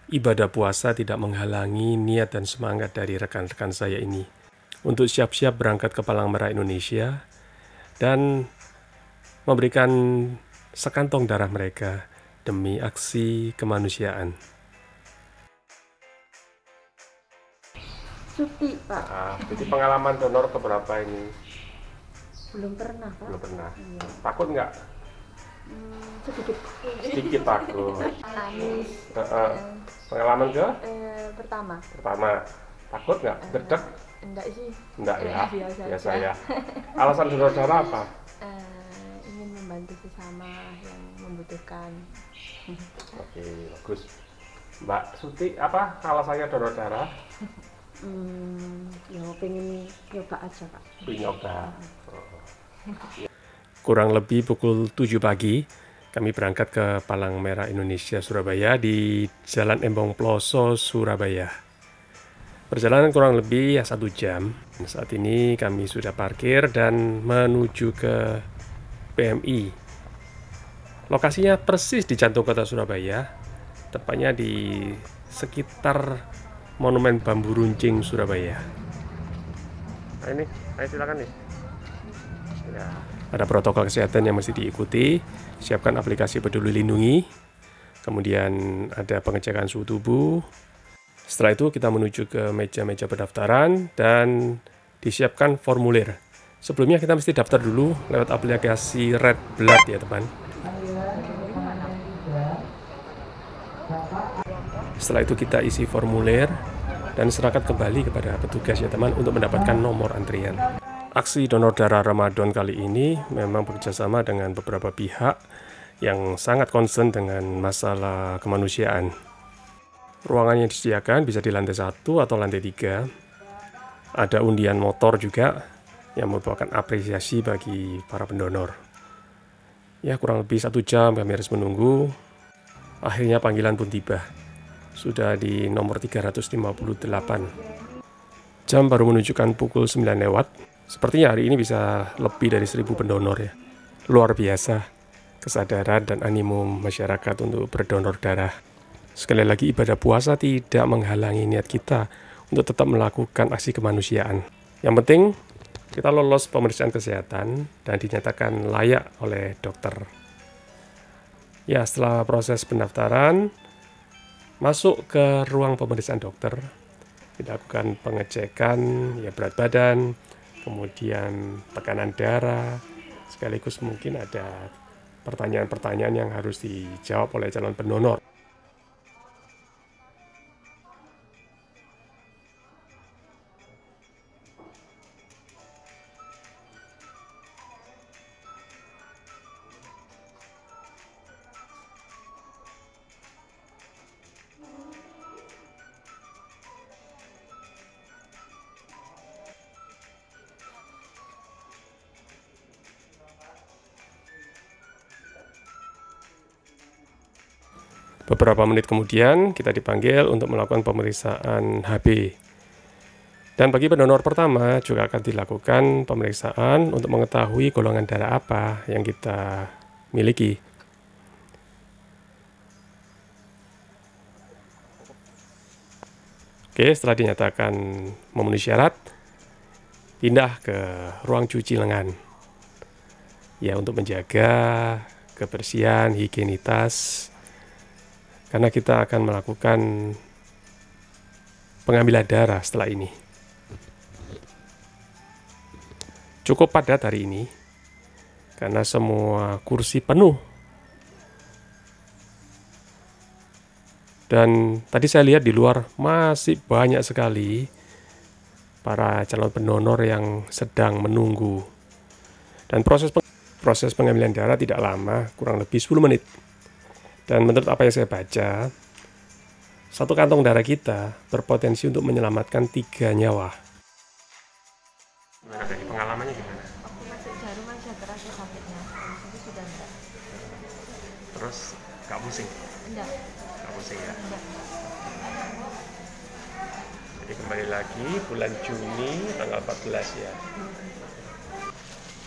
ibadah puasa tidak menghalangi niat dan semangat dari rekan-rekan saya ini untuk siap-siap berangkat ke Palang Merah Indonesia dan memberikan sekantong darah mereka demi aksi kemanusiaan. Suti, Pak. Jadi pengalaman donor keberapa ini? Belum pernah, Pak. Belum pernah. Iya. Takut nggak? Sedikit. Sedikit takut. Nangis. Pengalaman ke? Pertama. Takut nggak? Gedek? Enggak sih. Enggak ya? Biasa Ya. Alasan donor darah apa? Ingin membantu sesama yang membutuhkan. Oke, bagus. Mbak Suti, apa alasannya donor darah? Ya pengen nyoba aja, Pak. Nyoba. Kurang lebih pukul 7 pagi, kami berangkat ke Palang Merah Indonesia Surabaya di Jalan Embong Ploso, Surabaya. Perjalanan kurang lebih 1 jam. Saat ini kami sudah parkir dan menuju ke PMI. Lokasinya persis di jantung kota Surabaya, tepatnya di sekitar Monumen Bambu Runcing Surabaya. Nah ini, ayo silakan nih. Ya. Ada protokol kesehatan yang mesti diikuti. Siapkan aplikasi Peduli Lindungi. Kemudian ada pengecekan suhu tubuh. Setelah itu kita menuju ke meja-meja pendaftaran dan disiapkan formulir. Sebelumnya kita mesti daftar dulu lewat aplikasi Red Blood ya teman. Setelah itu kita isi formulir dan serahkan kembali kepada petugas ya teman untuk mendapatkan nomor antrian. Aksi donor darah Ramadan kali ini memang bekerjasama dengan beberapa pihak yang sangat concern dengan masalah kemanusiaan. Ruangan yang disediakan bisa di lantai 1 atau lantai 3. Ada undian motor juga yang merupakan apresiasi bagi para pendonor. Ya, kurang lebih 1 jam kami harus menunggu. Akhirnya panggilan pun tiba. Sudah di nomor 358. Jam baru menunjukkan pukul 9 lewat. Sepertinya hari ini bisa lebih dari 1000 pendonor ya. Luar biasa kesadaran dan animo masyarakat untuk berdonor darah. Sekali lagi, ibadah puasa tidak menghalangi niat kita untuk tetap melakukan aksi kemanusiaan. Yang penting kita lolos pemeriksaan kesehatan dan dinyatakan layak oleh dokter. Ya, setelah proses pendaftaran, masuk ke ruang pemeriksaan dokter, dilakukan pengecekan ya berat badan, kemudian tekanan darah, sekaligus mungkin ada pertanyaan-pertanyaan yang harus dijawab oleh calon pendonor. Beberapa menit kemudian kita dipanggil untuk melakukan pemeriksaan HB. Dan bagi pendonor pertama juga akan dilakukan pemeriksaan untuk mengetahui golongan darah apa yang kita miliki. Oke, setelah dinyatakan memenuhi syarat, pindah ke ruang cuci lengan. Ya, untuk menjaga kebersihan, higienitas. Karena kita akan melakukan pengambilan darah setelah ini. Cukup padat hari ini, karena semua kursi penuh. Dan tadi saya lihat di luar masih banyak sekali para calon pendonor yang sedang menunggu. Dan proses pengambilan darah tidak lama, kurang lebih 10 menit. Dan menurut apa yang saya baca, 1 kantong darah kita berpotensi untuk menyelamatkan 3 nyawa. Gimana dari pengalamannya gimana? Waktu masuk jarum aja terasa sakitnya, tapi sudah enggak. Terus gak pusing? Enggak. Gak pusing ya? Enggak. Jadi kembali lagi bulan Juni tanggal 14 ya?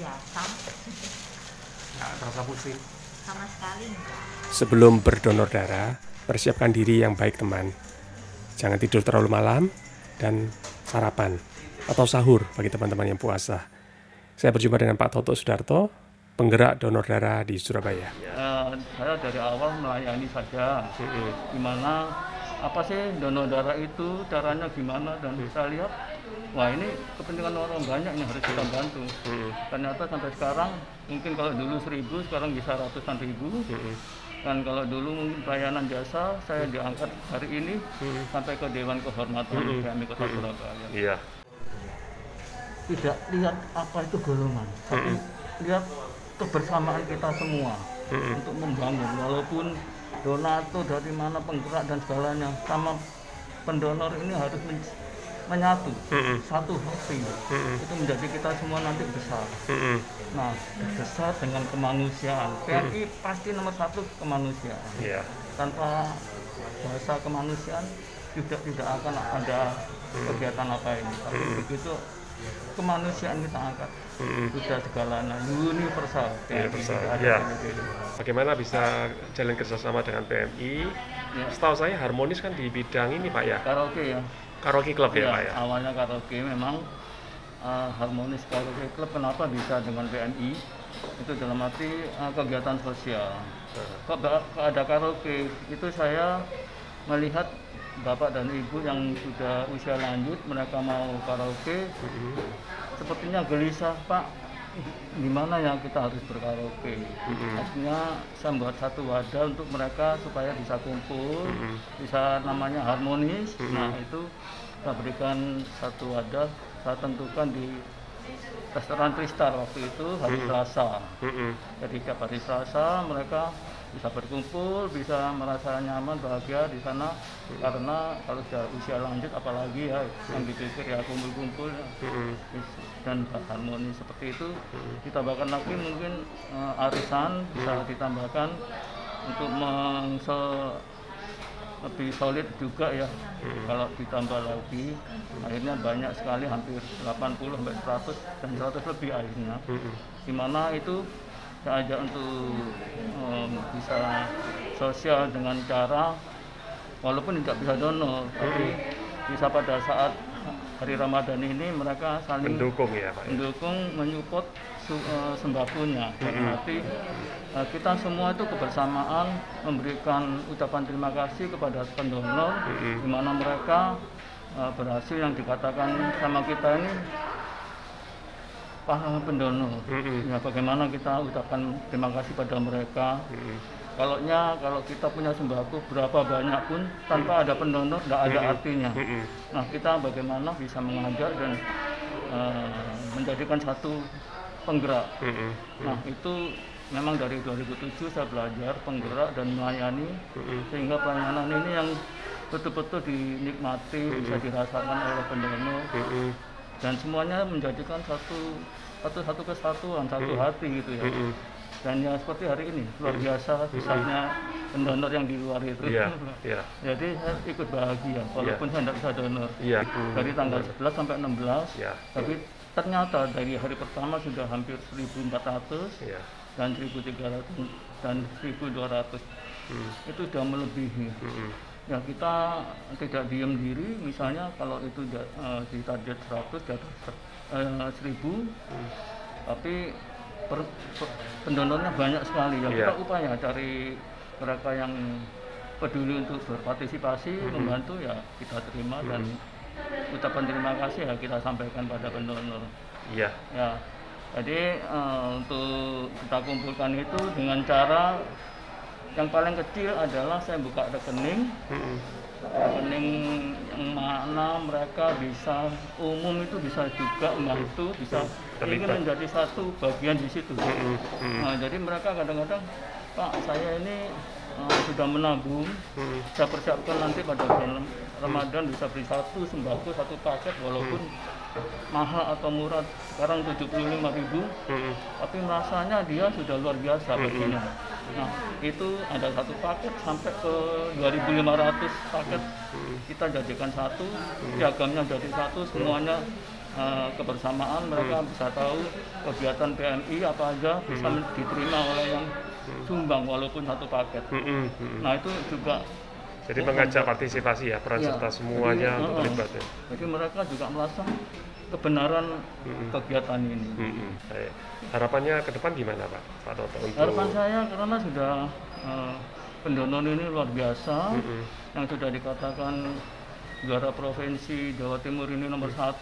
Biasa. Gak terasa pusing? Sama sekali enggak. Sebelum berdonor darah, Persiapkan diri yang baik teman. Jangan tidur terlalu malam dan sarapan atau sahur bagi teman-teman yang puasa. Saya berjumpa dengan Pak Toto Sudarto, penggerak donor darah di Surabaya. Saya dari awal melayani saja, gimana apa sih donor darah itu, caranya gimana, dan saya lihat, wah ini kepentingan orang banyak yang harus kita bantu. Ternyata sampai sekarang, mungkin kalau dulu 1.000, sekarang bisa ratusan ribu. Dan kalau dulu mungkin pelayanan jasa, saya diangkat hari ini sampai ke Dewan Kehormatan PMI Kota Surabaya. Iya. Tidak lihat apa itu golongan, tapi lihat kebersamaan kita semua untuk membangun, walaupun donatur dari mana, penggerak dan segalanya, sama pendonor ini harus menyatu, satu hati. Itu menjadi kita semua nanti besar. Nah, besar dengan kemanusiaan. PMI pasti nomor satu kemanusiaan. Tanpa bahasa kemanusiaan tidak akan ada kegiatan apa ini. Tapi begitu kemanusiaan kita angkat, sudah segalanya universal. Ya. Bagaimana bisa jalan kerjasama dengan PMI? Setahu saya harmonis kan di bidang ini Pak ya. Karaoke ya. Karaoke Club ya Pak ya. Awalnya karaoke memang harmonis karaoke club. Kenapa bisa dengan PMI? Itu dalam arti kegiatan sosial. Kok ada karaoke? Itu saya melihat bapak dan ibu yang sudah usia lanjut, mereka mau karaoke, sepertinya gelisah, Pak, gimana ya kita harus berkaraoke. Akhirnya saya membuat satu wadah untuk mereka supaya bisa kumpul, bisa namanya harmonis. Nah itu saya berikan satu wadah, saya tentukan di restoran Tristar waktu itu hari Selasa. Jadi tiap hari Selasa mereka bisa berkumpul, bisa merasa nyaman, bahagia di sana. Karena kalau sudah usia lanjut, apalagi ya yang dipikir ya kumpul-kumpul dan harmoni seperti itu. Ditambahkan lagi mungkin arisan bisa ditambahkan untuk lebih solid juga ya. Kalau ditambah lagi, akhirnya banyak sekali, hampir 80 sampai 100 dan 100 lebih akhirnya. Dimana itu saya ajak untuk bisa sosial dengan cara walaupun tidak bisa donor, tapi bisa pada saat hari Ramadan ini mereka saling mendukung ya Pak. Mendukung, menyupport sembakonya. Berarti kita semua itu kebersamaan memberikan ucapan terima kasih kepada pendonor, di mana mereka berhasil yang dikatakan sama kita ini pahlawan pendonor. Ya, bagaimana kita ucapkan terima kasih pada mereka. Kalau kita punya sembako berapa banyak pun tanpa ada pendonor tidak ada artinya. Nah, kita bagaimana bisa mengajak dan menjadikan satu penggerak. Nah, itu memang dari 2007 saya belajar penggerak dan melayani, sehingga pelayanan ini yang betul-betul dinikmati, bisa dirasakan oleh pendonor. Dan semuanya menjadikan satu kesatuan, satu hati gitu ya. Dan ya seperti hari ini luar biasa besarnya pendonor yang di luar itu. Jadi saya ikut bahagia walaupun saya tidak bisa donor. Dari tanggal 11 sampai 16, tapi ternyata dari hari pertama sudah hampir 1.400 dan 1.300 dan 1.200. Itu sudah melebihi. Ya kita tidak diam diri, misalnya kalau itu di target 100 di atas 1.000, tapi pendonornya banyak sekali ya. Kita upaya cari mereka yang peduli untuk berpartisipasi, membantu ya kita terima, dan ucapan terima kasih ya kita sampaikan pada pendonor. Ya, jadi untuk kita kumpulkan itu dengan cara yang paling kecil adalah saya buka rekening, rekening yang mana mereka bisa umum itu bisa juga membantu, bisa ingin menjadi satu bagian di situ. Nah, jadi mereka kadang-kadang, Pak, saya ini sudah menabung, saya persiapkan nanti pada bulan Ramadan bisa beli satu sembako, satu paket, walaupun mahal atau murah sekarang 75.000, tapi rasanya dia sudah luar biasa baginya. Nah, itu ada satu paket sampai ke 2.500 paket kita jadikan satu, piagamnya jadi satu, semuanya kebersamaan, mereka bisa tahu kegiatan PMI apa aja bisa diterima oleh yang sumbang walaupun satu paket. Nah, itu juga Jadi mengajak partisipasi ya, peran serta semuanya untuk terlibat ya. Jadi mereka juga merasa kebenaran kegiatan ini. Baik. Harapannya ke depan gimana Pak Toto? Harapan saya karena sudah pendonor ini luar biasa, yang sudah dikatakan juara provinsi Jawa Timur ini nomor 1,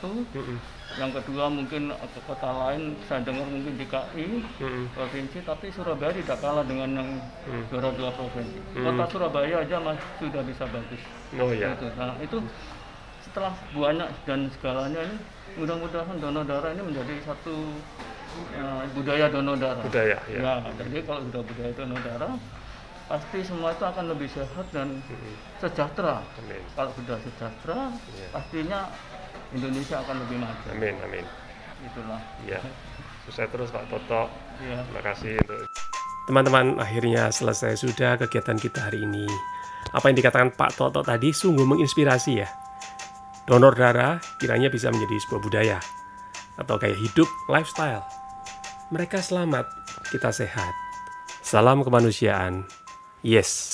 yang kedua mungkin kota lain saya dengar mungkin DKI provinsi, tapi Surabaya tidak kalah dengan yang juara 2 provinsi. Kota Surabaya aja sudah bisa bagus. Oh ya. Gitu. Nah itu setelah banyak dan segalanya ini, mudah-mudahan donor darah ini menjadi satu budaya donor darah. Budaya ya. Ya, jadi kalau sudah budaya donor darah, pasti semua itu akan lebih sehat dan sejahtera. Amin. Kalau sudah sejahtera, pastinya Indonesia akan lebih maju. Amin, amin. Itulah. Ya, sukses terus Pak Toto. Ya. Terima kasih untuk teman-teman. Akhirnya selesai sudah kegiatan kita hari ini. Apa yang dikatakan Pak Toto tadi sungguh menginspirasi ya. Donor darah kiranya bisa menjadi sebuah budaya atau kayak hidup, lifestyle. Mereka selamat, kita sehat. Salam kemanusiaan. Yes.